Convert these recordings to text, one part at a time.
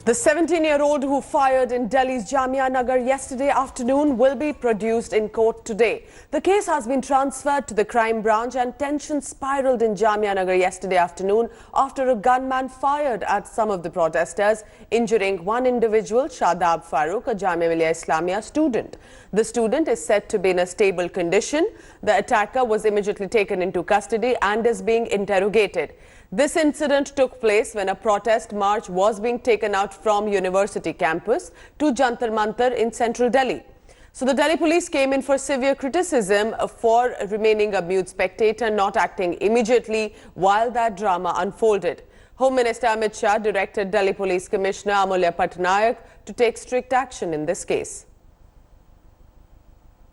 The 17-year-old who fired in Delhi's Jamia Nagar yesterday afternoon will be produced in court today. The case has been transferred to the crime branch and tension spiraled in Jamia Nagar yesterday afternoon after a gunman fired at some of the protesters, injuring one individual, Shadab Farooq, a Jamia Millia Islamia student. The student is said to be in a stable condition. The attacker was immediately taken into custody and is being interrogated. This incident took place when a protest march was being taken out from university campus to Jantar Mantar in central Delhi. So the Delhi police came in for severe criticism for remaining a mute spectator, not acting immediately while that drama unfolded. Home Minister Amit Shah directed Delhi Police Commissioner Amulya Patnaik to take strict action in this case.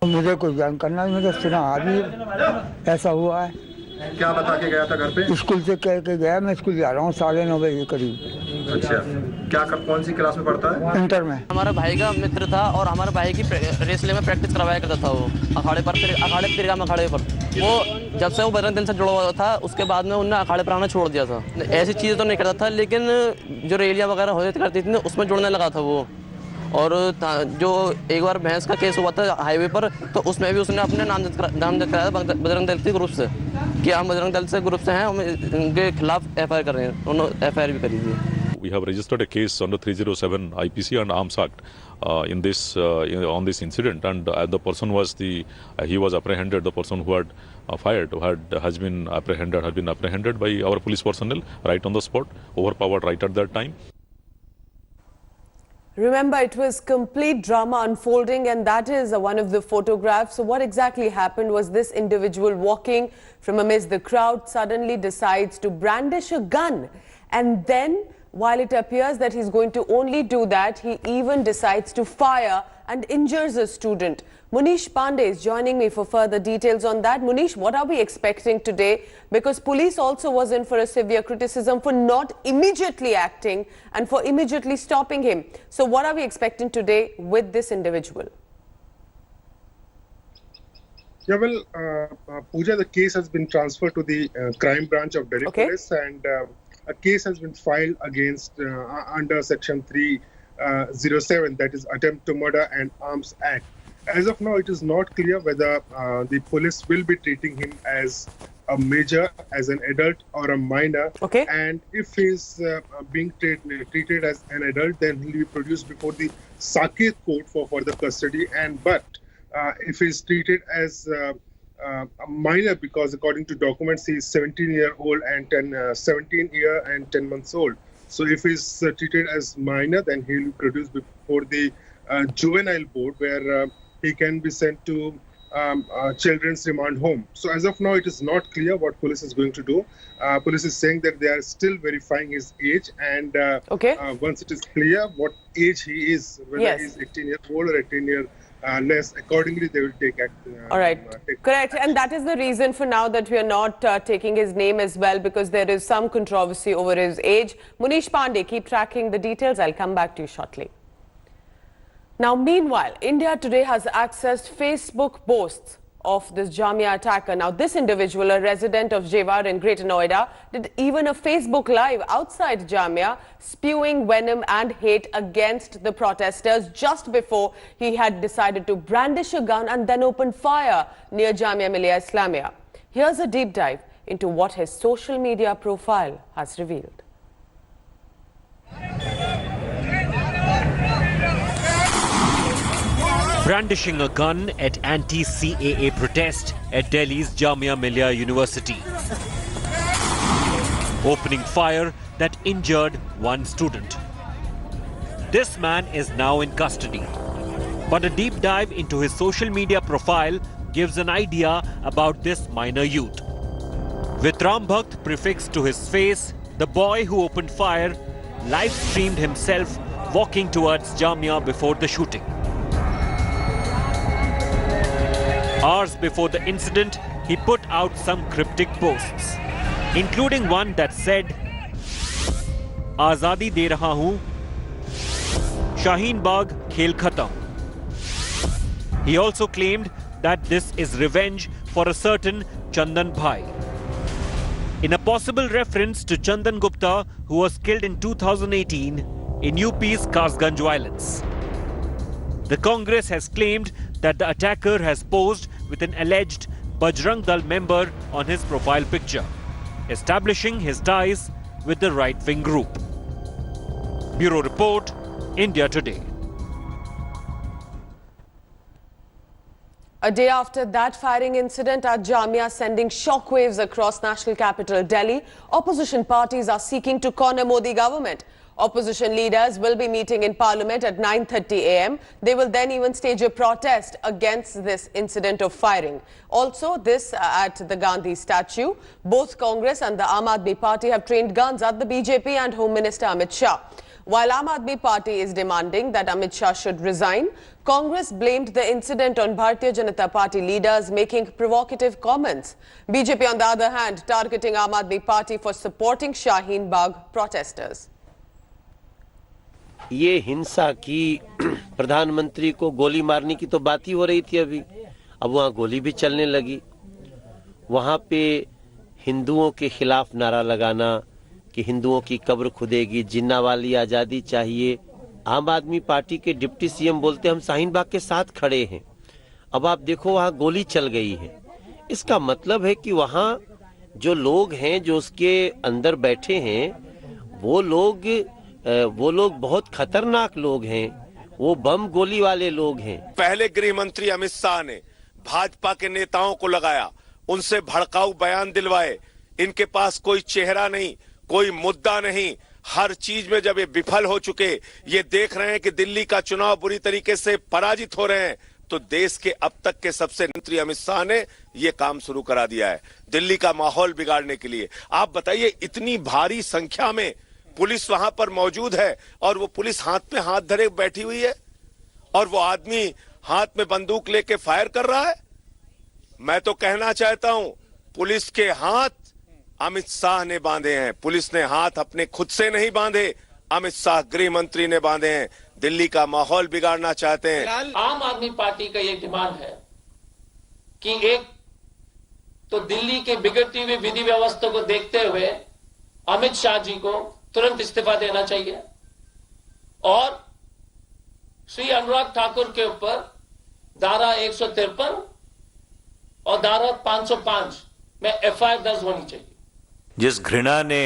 मुझे कुछ ज्ञान करना है, मुझे सुना अभी ऐसा हुआ है। क्या बता के गया था घर पे? स्कूल से कह के गया, मैं स्कूल जा रहा हूँ 9:30 बजे करीब। अच्छा, क्या कौन सी क्लास में पढ़ता है? इंटर में। हमारा भाई का मित्र था और हमारे भाई की रेसलिंग में प्रैक्टिस करवाया करता था वो अखाड़े पर वो जब से वो बजरंग दल से जुड़ा हुआ था उसके बाद में उन्होंने अखाड़े पर आना छोड़ दिया था। ऐसी चीज़ें तो नहीं करता था, लेकिन जो रैलियाँ वगैरह हो करती थी उसमें जुड़ने लगा था वो। और जो एक बार भैंस का केस हुआ था हाईवे पर, तो उसमें भी उसने अपने नामजद कराया बजरंग दल के ग्रुप से कि हम बजरंग दल से ग्रुप से हैं, हम इनके खिलाफ FIR कर रहे हैं। उन्होंने FIR भी करी थी। We have registered a case under 307 IPC and Arms Act on this incident, and the person was he was apprehended. The person who had fired has been apprehended by our police personnel right on the spot, overpowered right at that time. Remember, it was complete drama unfolding, and that is one of the photographs. So what exactly happened was this individual walking from amidst the crowd suddenly decides to brandish a gun, and then while it appears that he's going to only do that, he even decides to fire and injures a student. Munish Pandey is joining me for further details on that. Munish, what are we expecting today? Because police also was in for a severe criticism for not immediately acting and for immediately stopping him. So what are we expecting today with this individual? Yeah, well, Pooja, the case has been transferred to the crime branch of Delhi Police, and a case has been filed against under Section 307, that is Attempt to Murder and Arms Act. As of now, it is not clear whether the police will be treating him as a major, as an adult, or a minor. Okay. And if he is being treated as an adult, then he will be produced before the Saket court for further custody. But if he is treated as a minor, because according to documents he is 17-year-old and 17 year and 10 months old. So if he is treated as minor, then he will be produced before the juvenile board, where he can be sent to children's remand home. So as of now, it is not clear what police is going to do. Police is saying that they are still verifying his age, and once it is clear what age he is, whether he is 18 years old or 18 years less, accordingly they will take action. All right, correct. And that is the reason for now that we are not taking his name as well, because there is some controversy over his age. Munish Pandey, keep tracking the details. I'll come back to you shortly. Now, meanwhile, India today has accessed Facebook posts of this Jamia attacker. Now, this individual, a resident of Jewar in Greater Noida, did even a Facebook Live outside Jamia, spewing venom and hate against the protesters just before he had decided to brandish a gun and then open fire near Jamia Millia Islamia. Here's a deep dive into what his social media profile has revealed. Brandishing a gun at anti-CAA protest at Delhi's Jamia Millia University. Opening fire that injured one student. This man is now in custody. But a deep dive into his social media profile gives an idea about this minor youth. With Ram Bhakt prefixed to his face, the boy who opened fire live-streamed himself walking towards Jamia before the shooting. Hours before the incident, he put out some cryptic posts, including one that said, "Azadi de raha hoon, Shaheen Bagh khel khatam." He also claimed that this is revenge for a certain Chandan Bhai. In a possible reference to Chandan Gupta, who was killed in 2018 in UP's Karsganj violence. The Congress has claimed that the attacker has posed with an alleged Bajrang Dal member on his profile picture, establishing his ties with the right-wing group. Bureau Report, India Today. A day after that firing incident at Jamia sending shockwaves across national capital Delhi, opposition parties are seeking to corner Modi government. Opposition leaders will be meeting in Parliament at 9:30 a.m. They will then even stage a protest against this incident of firing. Also, this at the Gandhi statue. Both Congress and the Aam Aadmi Party have trained guns at the BJP and Home Minister Amit Shah. While Aam Aadmi Party is demanding that Amit Shah should resign, Congress blamed the incident on Bharatiya Janata Party leaders making provocative comments. BJP, on the other hand, targeting Aam Aadmi Party for supporting Shaheen Bagh protesters. ये हिंसा की प्रधानमंत्री को गोली मारने की तो बात ही हो रही थी अभी, अब वहाँ गोली भी चलने लगी। वहाँ पे हिंदुओं के खिलाफ नारा लगाना कि हिंदुओं की कब्र खुदेगी, जिन्ना वाली आज़ादी चाहिए। आम आदमी पार्टी के डिप्टी सीएम बोलते हम शाहीन बाग के साथ खड़े हैं। अब आप देखो वहाँ गोली चल गई है। इसका मतलब है कि वहाँ जो लोग हैं, जो उसके अंदर बैठे हैं, वो लोग बहुत खतरनाक लोग हैं, वो बम गोली वाले लोग हैं। पहले गृह मंत्री अमित शाह ने भाजपा के नेताओं को लगाया, उनसे भड़काऊ बयान दिलवाए। इनके पास कोई चेहरा नहीं, कोई मुद्दा नहीं। हर चीज में जब ये विफल हो चुके, ये देख रहे हैं कि दिल्ली का चुनाव बुरी तरीके से पराजित हो रहे हैं, तो देश के अब तक के सबसे मंत्री अमित शाह ने ये काम शुरू करा दिया है दिल्ली का माहौल बिगाड़ने के लिए। आप बताइए, इतनी भारी संख्या में पुलिस वहां पर मौजूद है और वो पुलिस हाथ में हाथ धरे बैठी हुई है और वो आदमी हाथ में बंदूक लेके फायर कर रहा है। मैं तो कहना चाहता हूं, पुलिस के हाथ अमित शाह ने बांधे हैं। पुलिस ने हाथ अपने खुद से नहीं बांधे, अमित शाह गृह मंत्री ने बांधे हैं। दिल्ली का माहौल बिगाड़ना चाहते हैं। आम आदमी पार्टी का ये डिमांड है कि एक तो दिल्ली के बिगड़ती हुई विधि व्यवस्था को देखते हुए अमित शाह जी को तुरंत इस्तीफा देना चाहिए और श्री अनुराग ठाकुर के ऊपर धारा 153 और धारा 505 में एफआईआर दर्ज होनी चाहिए। जिस घृणा ने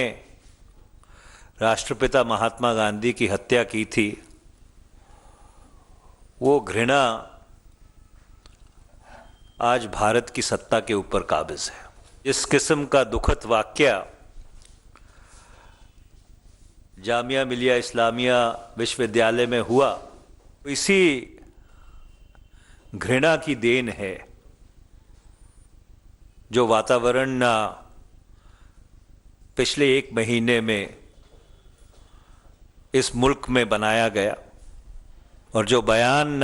राष्ट्रपिता महात्मा गांधी की हत्या की थी, वो घृणा आज भारत की सत्ता के ऊपर काबिज है। इस किस्म का दुखद वाकया जामिया मिलिया इस्लामिया विश्वविद्यालय में हुआ, इसी घृणा की देन है जो वातावरण पिछले एक महीने में इस मुल्क में बनाया गया और जो बयान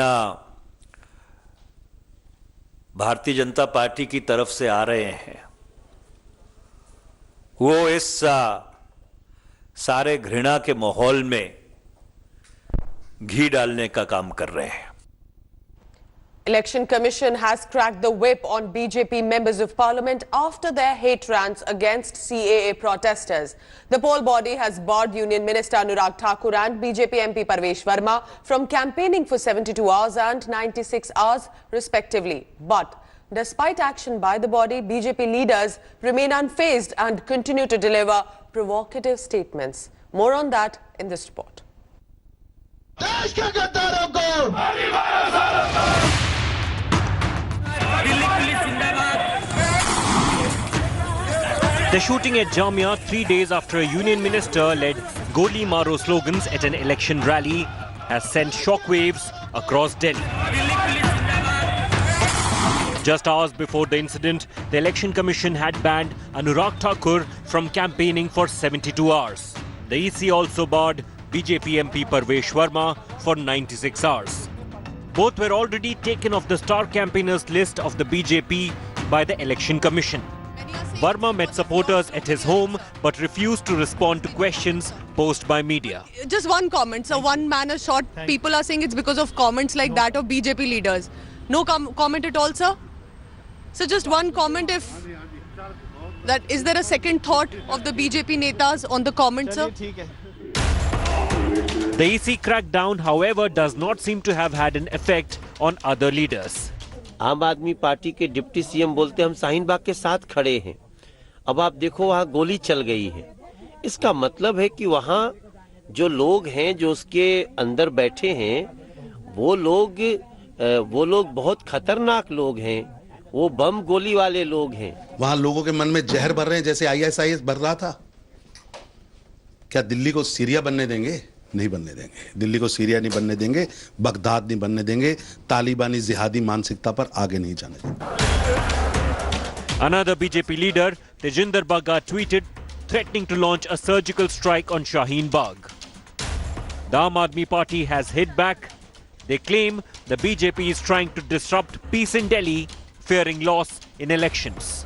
भारतीय जनता पार्टी की तरफ से आ रहे हैं, वो इस सारे घृणा के माहौल में घी डालने का काम कर रहे हैं। Election Commission has cracked the whip on BJP members of Parliament after their hate rants against CAA protesters. The poll body has barred Union Minister Anurag Thakur and BJP MP Parvesh Verma from campaigning for 72 hours and 96 hours respectively. But despite action by the body, BJP leaders remain unfazed and continue to deliver provocative statements. More on that in this report. The shooting at Jamia 3 days after a union minister led Goli Maro slogans at an election rally has sent shockwaves across Delhi. Just hours before the incident, the Election Commission had banned Anurag Thakur from campaigning for 72 hours. The EC also barred BJP MP Parvesh Verma for 96 hours. Both were already taken off the star campaigners list of the BJP by the Election Commission. Verma met supporters at his home but refused to respond to questions posed by media. Just one comment. So one man is shot. People are saying it's because of comments like that of BJP leaders. No comment at all, sir? So just one comment, if that is there a second thought of the BJP netas on the comment, sir? The EC crackdown, however, does not seem to have had an effect on other leaders. आम आदमी party के deputy CM बोलते हम शाहीन बाग के साथ खड़े हैं। अब आप देखो वहाँ गोली चल गई है। इसका मतलब है कि वहाँ जो लोग हैं, जो उसके अंदर बैठे हैं, वो लोग बहुत खतरनाक लोग हैं। वो बम गोली वाले लोग हैं। वहाँ लोगों के मन में जहर भर रहे हैं, जैसे ISIS भर रहा था। क्या दिल्ली को सीरिया बनने देंगे? नहीं बनने देंगे। दिल्ली को सीरिया नहीं बनने देंगे, बगदाद नहीं बनने देंगे, तालिबानी जिहादी मानसिकता पर आगे नहीं जाने देंगे। Another BJP leader, Tejinder Bagga, tweeted threatening to launch a surgical strike on Shaheen Bagh. The Aam Aadmi Party has hit back. They claim the BJP is trying to disrupt peace in Delhi, fearing loss in elections.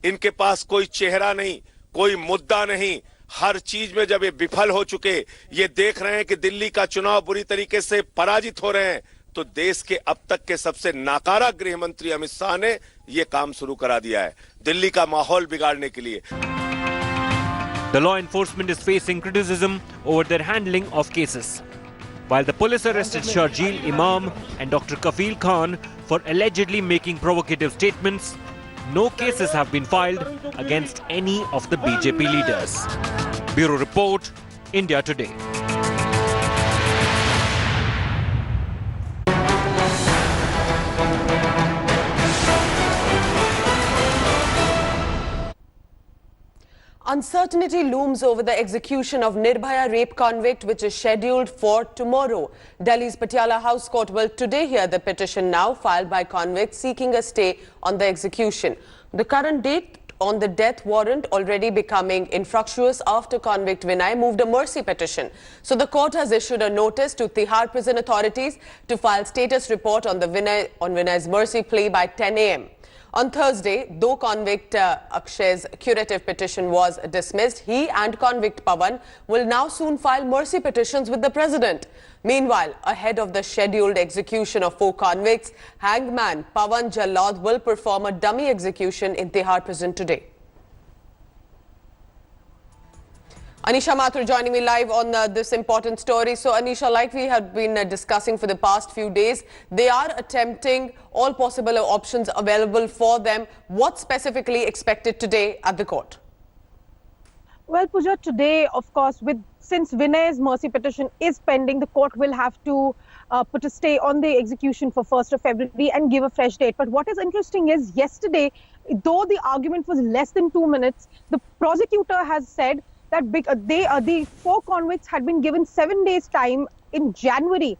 इनके पास कोई चेहरा नहीं, कोई मुद्दा नहीं। हर चीज में जब ये विफल हो चुके, ये देख रहे हैं कि दिल्ली का चुनाव बुरी तरीके से पराजित हो रहे हैं, तो देश के अब तक के सबसे नाकारा गृह मंत्री अमित शाह ने ये काम शुरू करा दिया है दिल्ली का माहौल बिगाड़ने के लिए। The law enforcement is facing criticism over their handling of cases. While the police arrested Sharjeel Imam and Dr. Kafil Khan for allegedly making provocative statements, no cases have been filed against any of the BJP leaders. Bureau Report, India Today. Uncertainty looms over the execution of Nirbhaya rape convict, which is scheduled for tomorrow. Delhi's Patiala House Court will today hear the petition now filed by convicts seeking a stay on the execution. The current date on the death warrant already becoming infructuous after convict Vinay moved a mercy petition. So the court has issued a notice to Tihar prison authorities to file status report on Vinay's mercy plea by 10 a.m. On Thursday, though convict Akshay's curative petition was dismissed, he and convict Pawan will now soon file mercy petitions with the president. Meanwhile, ahead of the scheduled execution of 4 convicts, hangman Pawan Jallad will perform a dummy execution in Tihar prison today. Anisha Mathur joining me live on this important story. So Anisha, like we have been discussing for the past few days, they are attempting all possible options available for them. What specifically expected today at the court? Well, Pooja, today, of course, since Vinay's mercy petition is pending, the court will have to put a stay on the execution for 1st of February and give a fresh date. But what is interesting is yesterday, though the argument was less than 2 minutes, the prosecutor has said that the 4 convicts had been given 7 days time in January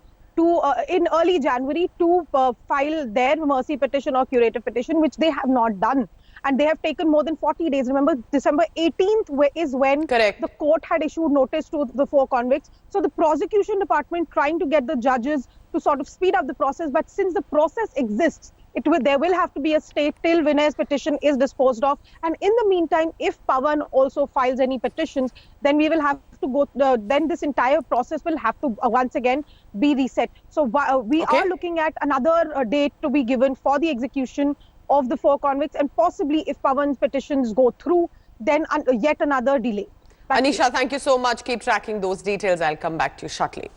in early January to file their mercy petition or curative petition, which they have not done. And they have taken more than 40 days. Remember, December 18th is when the court had issued notice to the 4 convicts. So the prosecution department trying to get the judges to sort of speed up the process. But since the process exists, there will have to be a stay till Vinay's petition is disposed of. And in the meantime, if Pawan also files any petitions, then we will have to go, then this entire process will have to once again be reset. So we are looking at another date to be given for the execution of the 4 convicts, and possibly if Pawan's petitions go through, then yet another delay. Anisha, thank you so much. Keep tracking those details. I'll come back to you shortly.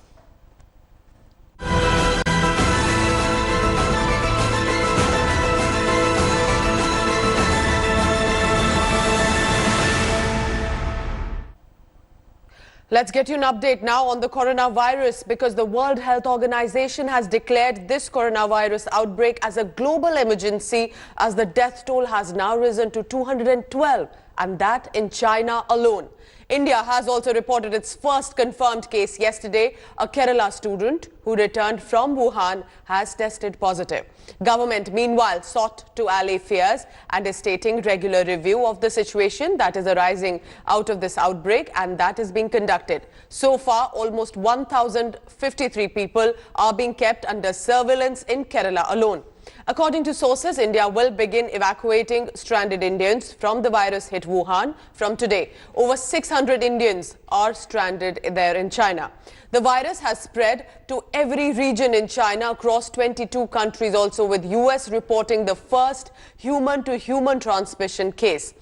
Let's get you an update now on the coronavirus, because the World Health Organization has declared this coronavirus outbreak as a global emergency, as the death toll has now risen to 212, and that in China alone. India has also reported its first confirmed case yesterday. A Kerala student who returned from Wuhan has tested positive. Government, meanwhile, sought to allay fears and is stating regular review of the situation that is arising out of this outbreak, and that is being conducted. So far, almost 1,053 people are being kept under surveillance in Kerala alone. According to sources, India will begin evacuating stranded Indians from the virus-hit Wuhan from today. Over 600 Indians are stranded there in China. The virus has spread to every region in China across 22 countries also, with US reporting the first human-to-human transmission case.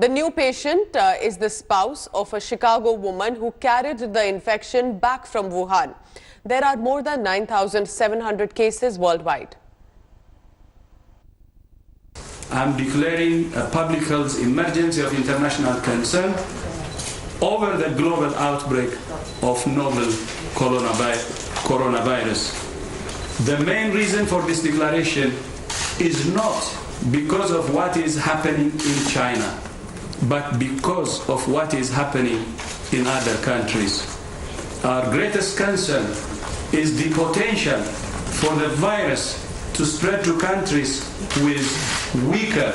The new patient is the spouse of a Chicago woman who carried the infection back from Wuhan. There are more than 9,700 cases worldwide. I am declaring a public health emergency of international concern over the global outbreak of novel coronavirus. The main reason for this declaration is not because of what is happening in China, but because of what is happening in other countries. Our greatest concern is the potential for the virus to spread to countries with weaker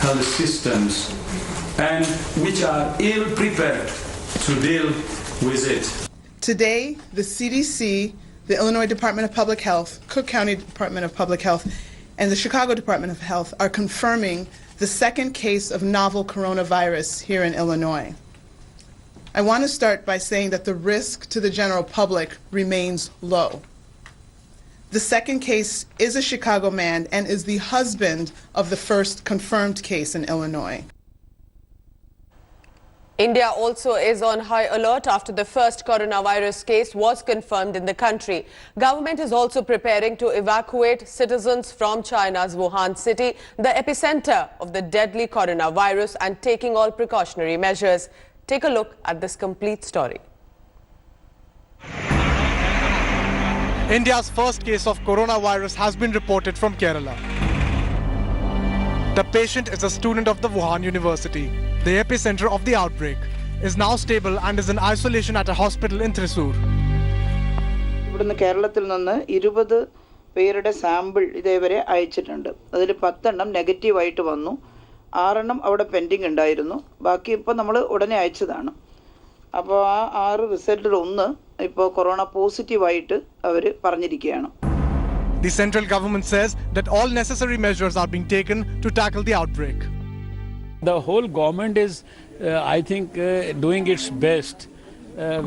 health systems and which are ill prepared to deal with it. Today, the CDC, the Illinois Department of Public Health, Cook County Department of Public Health, and the Chicago Department of Health are confirming the second case of novel coronavirus here in Illinois. I want to start by saying that the risk to the general public remains low. The second case is a Chicago man and is the husband of the first confirmed case in Illinois. India also is on high alert after the first coronavirus case was confirmed in the country. Government is also preparing to evacuate citizens from China's Wuhan city, the epicenter of the deadly coronavirus, and taking all precautionary measures. Take a look at this complete story. India's first case of coronavirus has been reported from Kerala. The patient is a student of the Wuhan University. The epicenter of the outbreak is now stable and is in isolation at a hospital in Thrissur. ഇവിടുന്ന് കേരളത്തിൽ നിന്ന് 20 പേരുടെ sample ഇതേവരെ അയച്ചിട്ടുണ്ട്. അതിൽ 10 എണ്ണം negative ആയിട്ട് വന്നു. 6 എണ്ണം അവിടെ പെൻഡിങ് ഉണ്ടായിരുന്നു. ബാക്കി ഇപ്പോൾ നമ്മൾ ഉടനെ അയച്ചതാണ്. അപ്പോൾ ആ 6 റിസൾട്ടിൽ ഒന്ന് ഇപ്പോൾ കൊറോണ പോസിറ്റീവ് ആയിട്ട് അവർ പറഞ്ഞിരിക്കുകയാണ്. The central government says that all necessary measures are being taken to tackle the outbreak. The whole government is, I think, doing its best.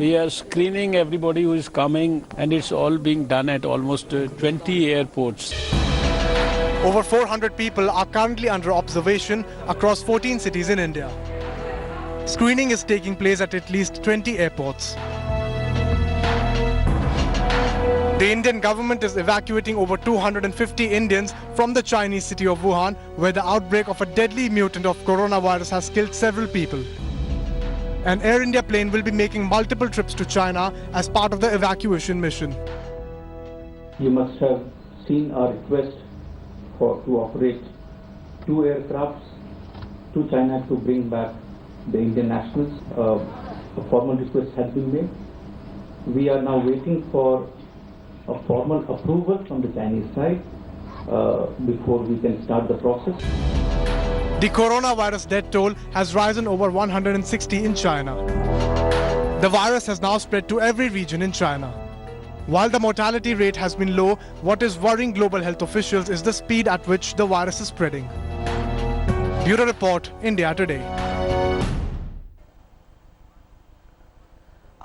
We are screening everybody who is coming, and it's all being done at almost 20 airports. Over 400 people are currently under observation across 14 cities in India. Screening is taking place at least 20 airports. The Indian government is evacuating over 250 Indians from the Chinese city of Wuhan, where the outbreak of a deadly mutant of coronavirus has killed several people. An Air India plane will be making multiple trips to China as part of the evacuation mission. You must have seen our request to operate 2 aircrafts to China to bring back the Indian nationals. A formal request has been made. We are now waiting for a formal approval from the Chinese side before we can start the process. The coronavirus death toll has risen over 160 in China. The virus has now spread to every region in China. While the mortality rate has been low, what is worrying global health officials is the speed at which the virus is spreading. Bureau Report, India Today.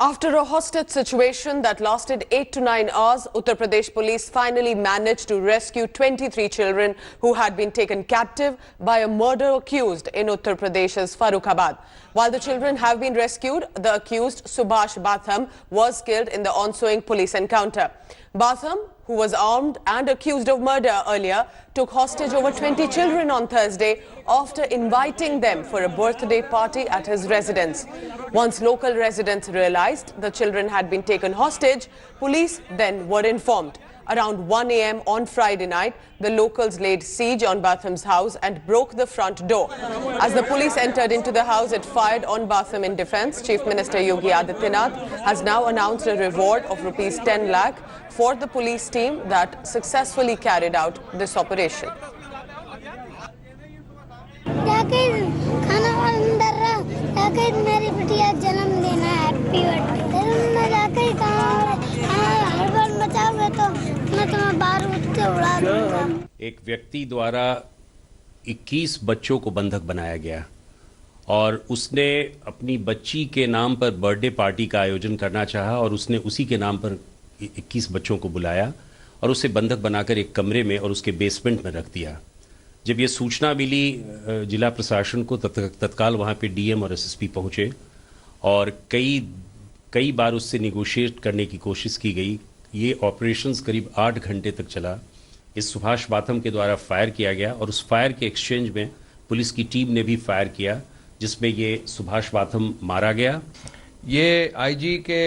After a hostage situation that lasted 8 to 9 hours, Uttar Pradesh police finally managed to rescue 23 children who had been taken captive by a murder accused in Uttar Pradesh's Farrukhabad. While the children have been rescued, the accused Subhash Batham was killed in the ensuing police encounter. Batham, who was armed and accused of murder earlier, took hostage over 20 children on Thursday after inviting them for a birthday party at his residence. Once local residents realized the children had been taken hostage, police then were informed. Around 1 a.m. on Friday night, the locals laid siege on Batham's house and broke the front door. As the police entered into the house, it fired on Batham in defense. Chief Minister Yogi Adityanath has now announced a reward of rupees 10 lakh for the police team that successfully carried out this operation. एक व्यक्ति द्वारा 21 बच्चों को बंधक बनाया गया और उसने अपनी बच्ची के नाम पर बर्थडे पार्टी का आयोजन करना चाहा और उसने उसी के नाम पर 21 बच्चों को बुलाया और उसे बंधक बनाकर एक कमरे में और उसके बेसमेंट में रख दिया। जब ये सूचना मिली जिला प्रशासन को तत्काल वहाँ पे डीएम और एसएसपी पहुँचे और कई बार उससे निगोशिएट करने की कोशिश की गई। ये ऑपरेशंस करीब 8 घंटे तक चला। इस सुभाष वाथम के द्वारा फायर किया गया और उस फायर के एक्सचेंज में पुलिस की टीम ने भी फायर किया, जिसमें ये सुभाष वाथम मारा गया। ये आईजी के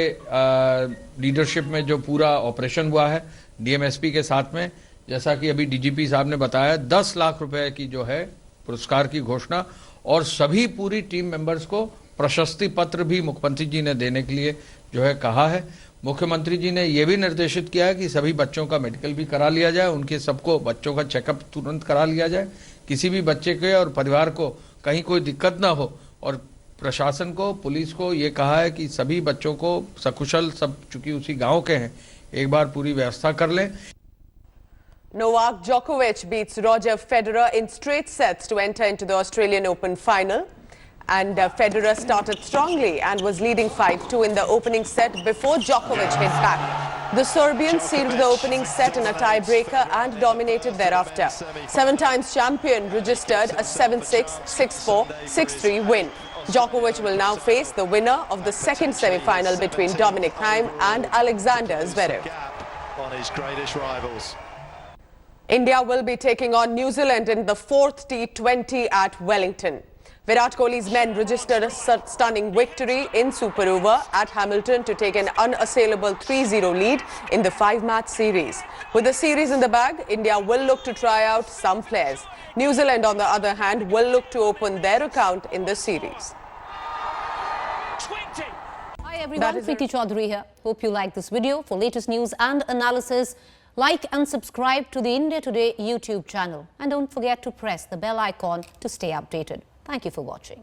लीडरशिप में जो पूरा ऑपरेशन हुआ है डीएमएसपी के साथ में, जैसा कि अभी डीजीपी साहब ने बताया, 10 लाख रुपए की जो है पुरस्कार की घोषणा और सभी पूरी टीम मेंबर्स को प्रशस्ति पत्र भी मुख्यमंत्री जी ने देने के लिए जो है कहा है। मुख्यमंत्री जी ने यह भी निर्देशित किया है कि सभी बच्चों का मेडिकल भी करा लिया जाए, उनके सबको बच्चों का चेकअप तुरंत करा लिया जाए, किसी भी बच्चे के और परिवार को कहीं कोई दिक्कत ना हो। और प्रशासन को, पुलिस को ये कहा है कि सभी बच्चों को सकुशल, सब चूंकि उसी गांव के हैं, एक बार पूरी व्यवस्था कर लें। Novak Djokovic beats Roger Federer in straight sets to enter into the Australian Open final. And Federer started strongly and was leading 5-2 in the opening set before Djokovic hit back. The Serbian sealed the opening set in a tiebreaker and dominated thereafter. 7 times champion registered a 7-6, 6-4, 6-3 win. Djokovic will now face the winner of the second semi-final between Dominic Thiem and Alexander Zverev. On his greatest rivals. India will be taking on New Zealand in the 4th T20 at Wellington. Virat Kohli's men registered a stunning victory in Super Over at Hamilton to take an unassailable 3-0 lead in the 5-match series. With the series in the bag, India will look to try out some players. New Zealand, on the other hand, will look to open their account in the series. Hi everyone, Preeti Chaudhary here. Hope you like this video. For latest news and analysis, like and subscribe to the India Today YouTube channel. And don't forget to press the bell icon to stay updated. Thank you for watching.